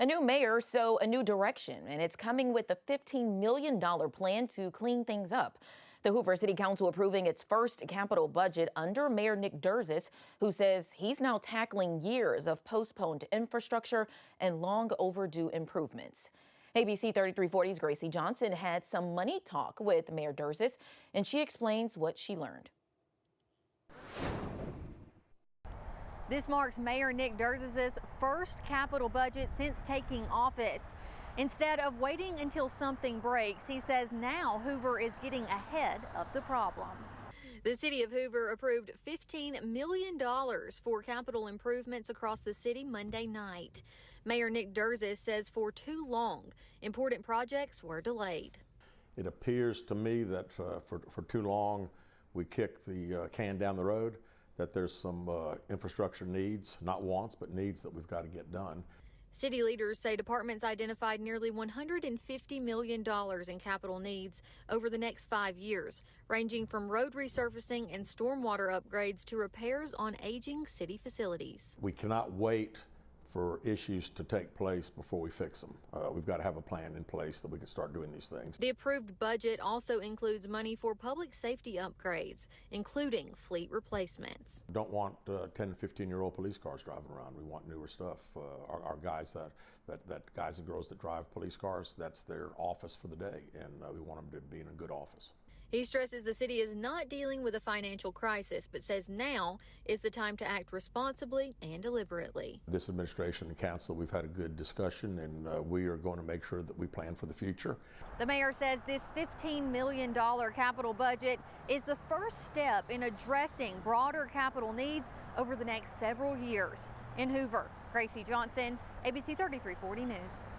A new mayor, so a new direction, and it's coming with a $15 million plan to clean things up. The Hoover City Council approving its first capital budget under Mayor Derzis, who says he's now tackling years of postponed infrastructure and long overdue improvements. ABC 3340's Gracie Johnson had some money talk with Mayor Derzis, and she explains what she learned. This marks Mayor Derzis' first capital budget since taking office. Instead of waiting until something breaks, he says now Hoover is getting ahead of the problem. The city of Hoover approved $15 million for capital improvements across the city Monday night. Mayor Derzis says for too long, important projects were delayed. It appears to me that for too long we kicked the can down the road, that there's some infrastructure needs, not wants, but needs that we've got to get done. City leaders say departments identified nearly $150 million in capital needs over the next 5 years, ranging from road resurfacing and stormwater upgrades to repairs on aging city facilities. We cannot wait for issues to take place before we fix them. We've got to have a plan in place that we can start doing these things. The approved budget also includes money for public safety upgrades, including fleet replacements. We don't want 10 and 15-year-old police cars driving around. We want newer stuff. Our guys that guys and girls that drive police cars, that's their office for the day, and we want them to be in a good office. He stresses the city is not dealing with a financial crisis, but says now is the time to act responsibly and deliberately. This administration and council, we've had a good discussion, and we are going to make sure that we plan for the future. The mayor says this $15 million capital budget is the first step in addressing broader capital needs over the next several years. In Hoover, Gracie Johnson, ABC 3340 News.